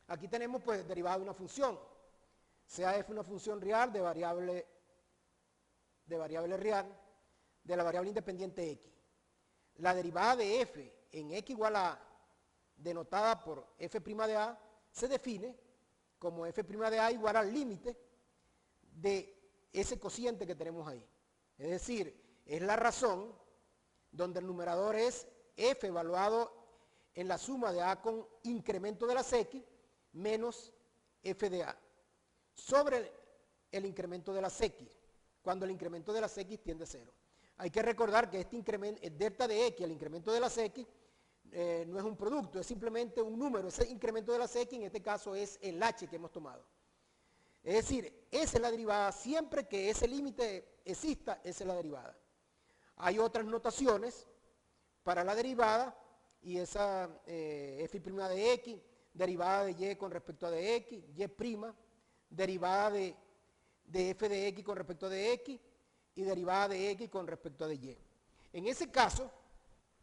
Aquí tenemos pues derivada de una función, sea f una función real de variable real de la variable independiente x. La derivada de f en x igual a a, denotada por f' de a, se define como f' de a igual al límite de ese cociente que tenemos ahí. Es decir, es la razón donde el numerador es f evaluado en la suma de a con incremento de las x menos f de a sobre el incremento de las x, cuando el incremento de las x tiende a 0. Hay que recordar que este incremento, el delta de x, el incremento de las x, no es un producto, es simplemente un número. Ese incremento de las x en este caso es el h que hemos tomado. Es decir, esa es la derivada, siempre que ese límite exista, esa es la derivada. Hay otras notaciones para la derivada, y esa f' de x, derivada de y con respecto a de x, y', derivada de f de x con respecto a de x, y derivada de x con respecto a de y. En ese caso,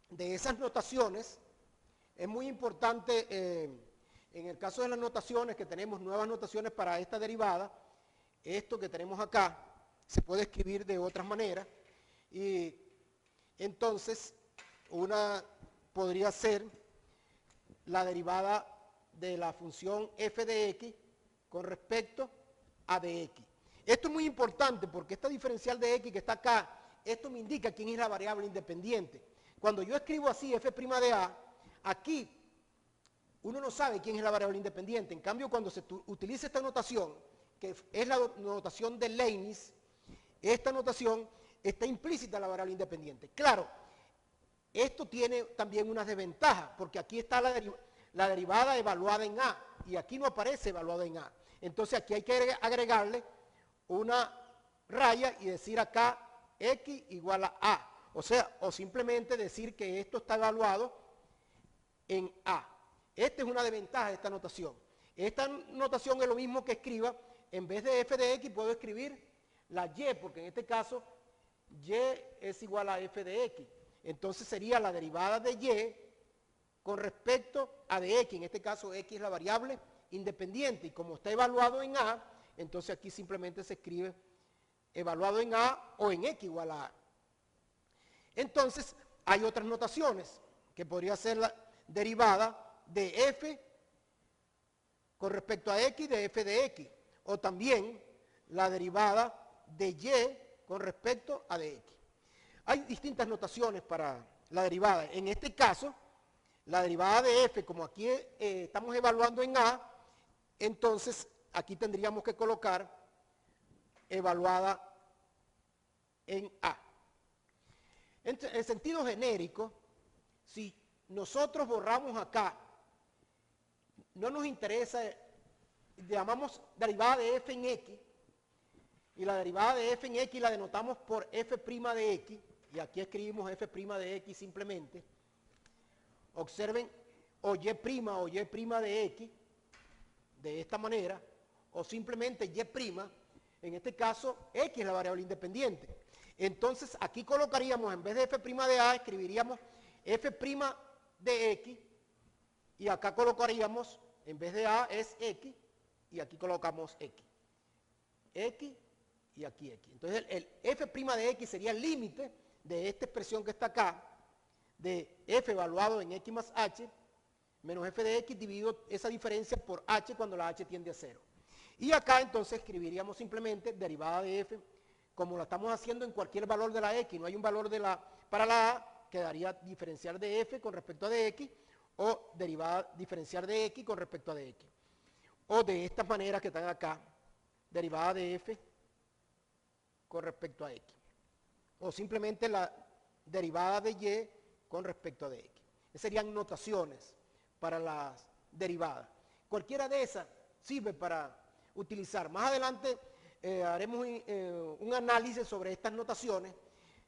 de esas notaciones, es muy importante, en el caso de las notaciones, que tenemos nuevas notaciones para esta derivada, esto que tenemos acá, se puede escribir de otras maneras, y entonces, una podría ser la derivada de la función f de x con respecto a de x. Esto es muy importante porque esta diferencial de x que está acá, esto me indica quién es la variable independiente. Cuando yo escribo así f' de a, aquí uno no sabe quién es la variable independiente. En cambio, cuando se utiliza esta notación, que es la notación de Leibniz, esta notación está implícita en la variable independiente. Claro, esto tiene también unas desventajas, porque aquí está la derivada evaluada en a, y aquí no aparece evaluada en a. Entonces aquí hay que agregarle una raya y decir acá x igual a. O sea, o simplemente decir que esto está evaluado en a. Esta es una desventaja de esta notación. Esta notación es lo mismo que escriba, en vez de f de x puedo escribir la y, porque en este caso y es igual a f de x. Entonces sería la derivada de y con respecto a de x. En este caso x es la variable independiente, y como está evaluado en a, entonces aquí simplemente se escribe evaluado en a o en x igual a a. Entonces hay otras notaciones, que podría ser la derivada de f con respecto a x de f de x, o también la derivada de y con respecto a de x. Hay distintas notaciones para la derivada. En este caso, la derivada de f, como aquí estamos evaluando en a, entonces aquí tendríamos que colocar evaluada en a. En sentido genérico, si nosotros borramos acá, no nos interesa, llamamos derivada de f en x, y la derivada de f en x la denotamos por f' de x, y aquí escribimos f' de x simplemente. Observen, o y' o y' de x, de esta manera, o simplemente y', en este caso x es la variable independiente. Entonces aquí colocaríamos, en vez de f' de a, escribiríamos f' de x, y acá colocaríamos, en vez de a es x, y aquí colocamos x. X y aquí x. Entonces el f' de x sería el límite de esta expresión que está acá, de f evaluado en x más h, menos f de x dividido esa diferencia por h cuando la h tiende a 0. Y acá entonces escribiríamos simplemente derivada de f, como lo estamos haciendo en cualquier valor de la x, no hay un valor para la a, quedaría diferencial de f con respecto a de x, o derivada diferencial de x con respecto a de x. O de estas maneras que están acá, derivada de f con respecto a x. O simplemente la derivada de y con respecto a de x. Esas serían notaciones para las derivadas. Cualquiera de esas sirve para utilizar. Más adelante haremos un análisis sobre estas notaciones.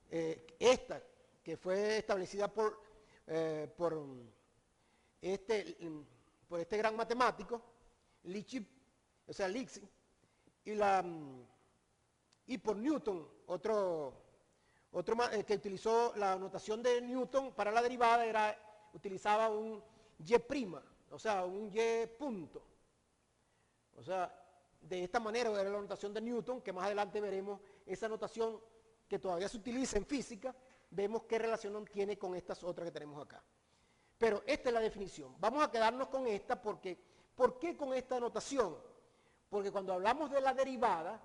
Esta, que fue establecida por este gran matemático, Lipschitz, y la y por Newton, que utilizó la notación de Newton para la derivada, utilizaba un y', o sea, un y punto. O sea, de esta manera era la notación de Newton, que más adelante veremos esa notación que todavía se utiliza en física, vemos qué relación tiene con estas otras que tenemos acá. Pero esta es la definición. Vamos a quedarnos con esta porque, ¿por qué con esta notación? Porque cuando hablamos de la derivada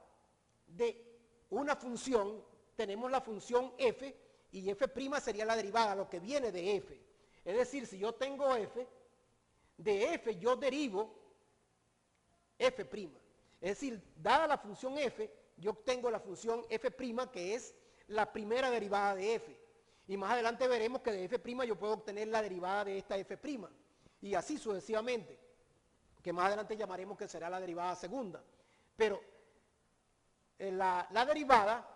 de una función, tenemos la función f y f' sería la derivada, lo que viene de f. Es decir, si yo tengo f, de f yo derivo f'. Es decir, dada la función f, yo obtengo la función f', que es la primera derivada de f. Y más adelante veremos que de f' yo puedo obtener la derivada de esta f'. Y así sucesivamente, que más adelante llamaremos que será la derivada segunda. Pero la derivada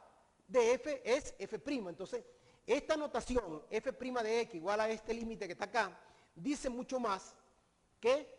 de f es f'. Entonces, esta notación f' de x igual a este límite que está acá, dice mucho más que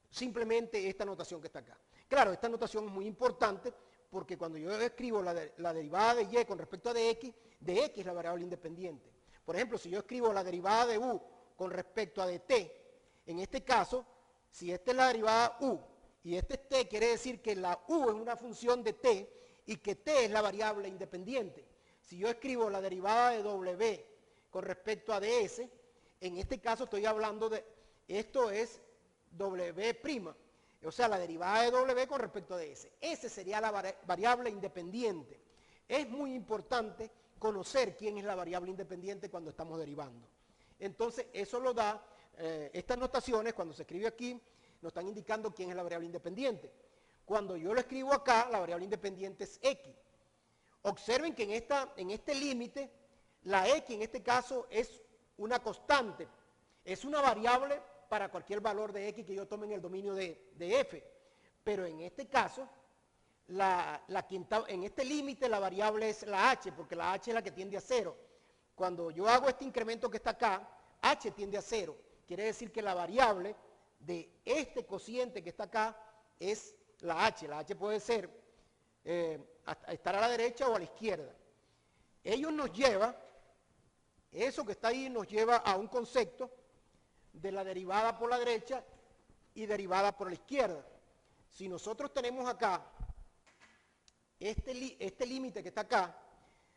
simplemente esta notación que está acá. Claro, esta notación es muy importante porque cuando yo escribo la derivada de y con respecto a de x es la variable independiente. Por ejemplo, si yo escribo la derivada de u con respecto a de t, en este caso, si esta es la derivada u y este es t, quiere decir que la u es una función de t y que t es la variable independiente. Si yo escribo la derivada de w con respecto a ds, en este caso estoy hablando de, esto es w', o sea, la derivada de w con respecto a ds. Esa sería la variable independiente. Es muy importante conocer quién es la variable independiente cuando estamos derivando. Entonces, eso lo da, estas notaciones, cuando se escribe aquí, nos están indicando quién es la variable independiente. Cuando yo lo escribo acá, la variable independiente es x. Observen que en este límite, la x en este caso es una constante, es una variable para cualquier valor de x que yo tome en el dominio de f. Pero en este caso, en este límite la variable es la h, porque la h es la que tiende a 0. Cuando yo hago este incremento que está acá, h tiende a 0. Quiere decir que la variable de este cociente que está acá es la h. La h puede ser estar a la derecha o a la izquierda. Ello nos lleva, eso que está ahí nos lleva a un concepto de la derivada por la derecha y derivada por la izquierda. Si nosotros tenemos acá este límite que está acá,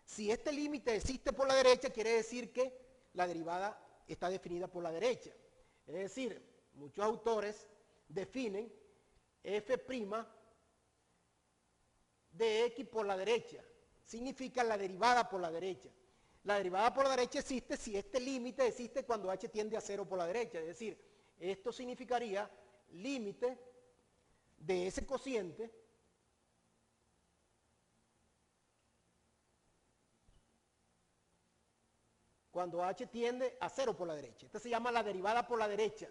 si este límite existe por la derecha, quiere decir que la derivada está definida por la derecha. Es decir, muchos autores definen f' de x por la derecha. Significa la derivada por la derecha. La derivada por la derecha existe si este límite existe cuando h tiende a 0 por la derecha. Es decir, esto significaría límite de ese cociente cuando h tiende a 0 por la derecha. Esta se llama la derivada por la derecha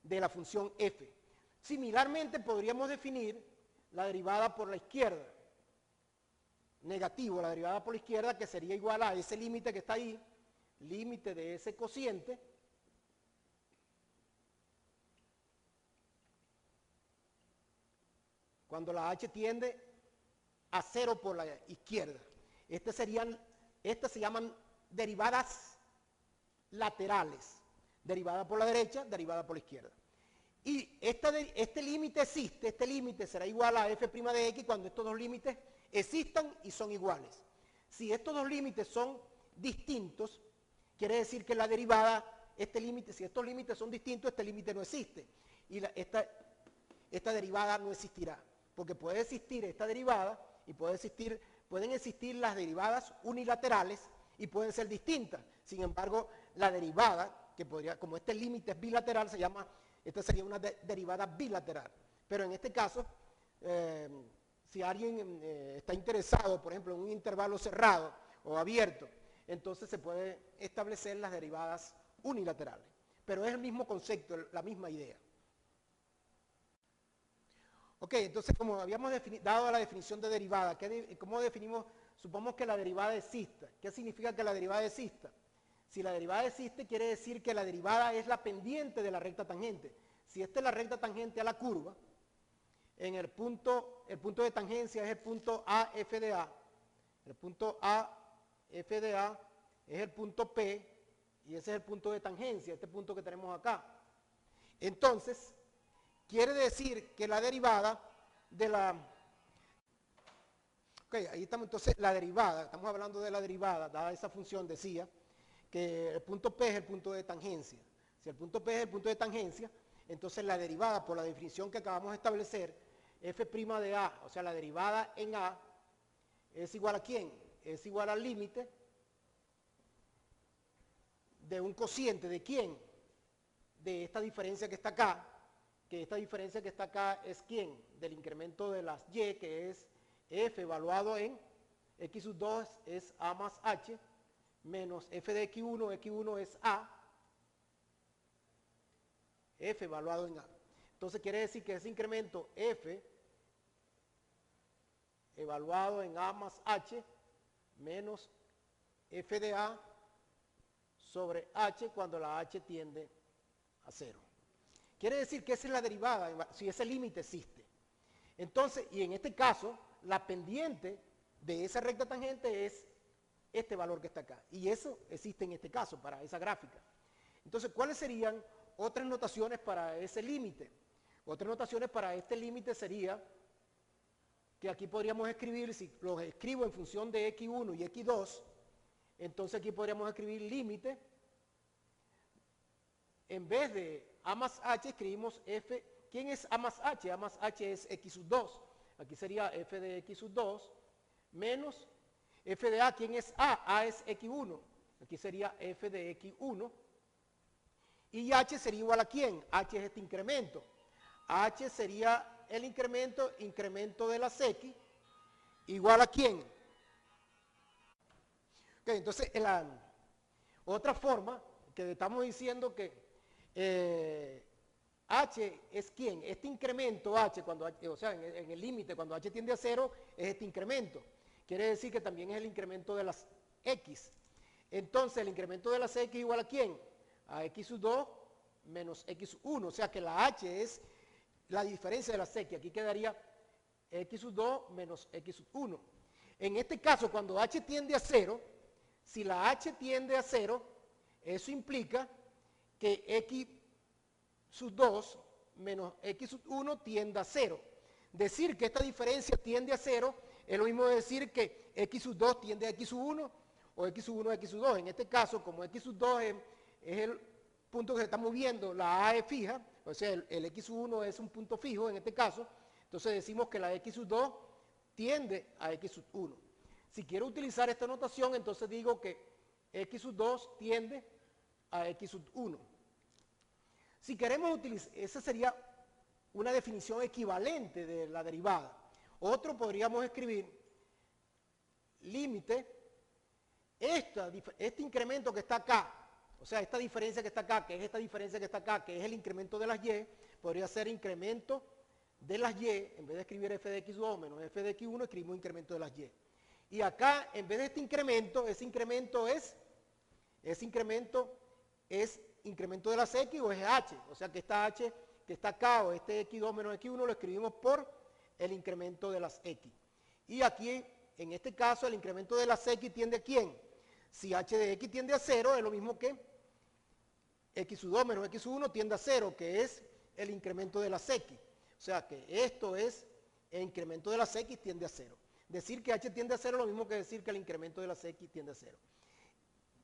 de la función f. Similarmente podríamos definir la derivada por la izquierda. Negativo, la derivada por la izquierda, que sería igual a ese límite que está ahí, límite de ese cociente, cuando la h tiende a 0 por la izquierda. Estas se llaman derivadas laterales, derivada por la derecha, derivada por la izquierda. Y este límite existe, este límite será igual a f' de x cuando estos dos límites existan y son iguales. Si estos dos límites son distintos, quiere decir que la derivada, si estos límites son distintos, este límite no existe. Y esta derivada no existirá. Porque puede existir esta derivada y pueden existir las derivadas unilaterales y pueden ser distintas. Sin embargo, la derivada, que podría, como este límite es bilateral, esta sería una derivada bilateral. Pero en este caso, si alguien está interesado, por ejemplo, en un intervalo cerrado o abierto, entonces se puede establecer las derivadas unilaterales. Pero es el mismo concepto, la misma idea. Ok, entonces como habíamos dado la definición de derivada, ¿cómo definimos? Supongamos que la derivada exista. ¿Qué significa que la derivada exista? Si la derivada existe, quiere decir que la derivada es la pendiente de la recta tangente. Si esta es la recta tangente a la curva, en el punto de tangencia es el punto A, F de A. El punto A, F de A es el punto P y ese es el punto de tangencia, este punto que tenemos acá. Entonces, quiere decir que la derivada de la... Ok, ahí estamos, entonces la derivada, estamos hablando de la derivada, dada esa función decía que el punto P es el punto de tangencia. Si el punto P es el punto de tangencia, entonces la derivada por la definición que acabamos de establecer, f' de A, o sea la derivada en A, es igual a ¿quién? Es igual al límite de un cociente de ¿quién? De esta diferencia que está acá, que esta diferencia que está acá es ¿quién? Del incremento de las y, que es f evaluado en x sub 2 es a más h, menos f de x1 es a, f evaluado en a. Entonces quiere decir que ese incremento f evaluado en a más h menos f de a sobre h cuando la h tiende a 0. Quiere decir que esa es la derivada, si ese límite existe. Entonces, y en este caso, la pendiente de esa recta tangente es este valor que está acá. Y eso existe en este caso, para esa gráfica. Entonces, ¿cuáles serían otras notaciones para ese límite? Otras notaciones para este límite sería que aquí podríamos escribir, si los escribo en función de x1 y x2, entonces aquí podríamos escribir límite, en vez de a más h escribimos f, ¿quién es a más h? A más h es x sub 2, aquí sería f de x sub 2, menos f de a, ¿quién es a? A es x1, aquí sería f de x1, y h sería igual a ¿quién? H es este incremento, h sería el incremento de las x, igual a ¿quién? Okay, entonces, la otra forma que estamos diciendo que h es ¿quién? Este incremento h, cuando, o sea, en el límite, cuando h tiende a 0, es este incremento. Quiere decir que también es el incremento de las x. Entonces, el incremento de las x igual a ¿quién? A x sub 2 menos x sub 1. O sea que la h es la diferencia de las x. Aquí quedaría x sub 2 menos x sub 1. En este caso, cuando h tiende a 0, si la h tiende a 0, eso implica que x sub 2 menos x sub 1 tiende a 0. Decir que esta diferencia tiende a 0 es lo mismo de decir que x sub 2 tiende a x sub 1 o x sub 1 a x sub 2. En este caso, como x sub 2 es el punto que se está moviendo, la a es fija, o sea, el x sub 1 es un punto fijo en este caso, entonces decimos que la x sub 2 tiende a x sub 1. Si quiero utilizar esta notación, entonces digo que x sub 2 tiende a x sub 1. Si queremos utilizar, esa sería una definición equivalente de la derivada. Otro podríamos escribir límite, este incremento que está acá, o sea, esta diferencia que está acá, que es esta diferencia que está acá, que es el incremento de las y, podría ser incremento de las y, en vez de escribir f de x2 menos f de x1, escribimos incremento de las y. Y acá, en vez de este incremento, ese incremento es incremento de las x o es h, o sea que esta h que está acá o este x2 menos x1 lo escribimos por el incremento de las x. Y aquí, en este caso, el incremento de las x tiende a ¿quién? Si h de x tiende a 0, es lo mismo que x sub 2 menos x sub 1 tiende a 0, que es el incremento de las x. O sea que esto es el incremento de las x tiende a 0. Decir que h tiende a 0 es lo mismo que decir que el incremento de las x tiende a 0.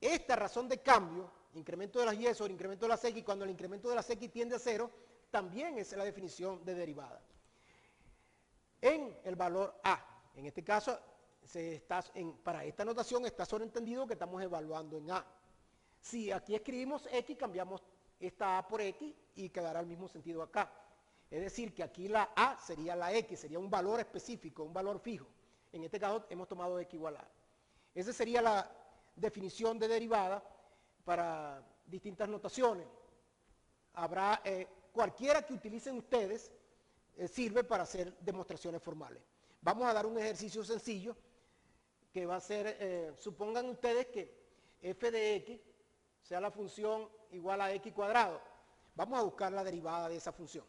Esta razón de cambio, incremento de las y sobre incremento de las x, cuando el incremento de las x tiende a 0, también es la definición de derivada. En el valor a, en este caso, para esta notación está sobreentendido que estamos evaluando en a. Si aquí escribimos x, cambiamos esta a por x y quedará el mismo sentido acá. Es decir, que aquí la a sería la x, sería un valor específico, un valor fijo. En este caso hemos tomado x igual a. Esa sería la definición de derivada para distintas notaciones. Habrá cualquiera que utilicen ustedes sirve para hacer demostraciones formales. Vamos a dar un ejercicio sencillo que va a ser, supongan ustedes que f de x sea la función igual a x cuadrado. Vamos a buscar la derivada de esa función.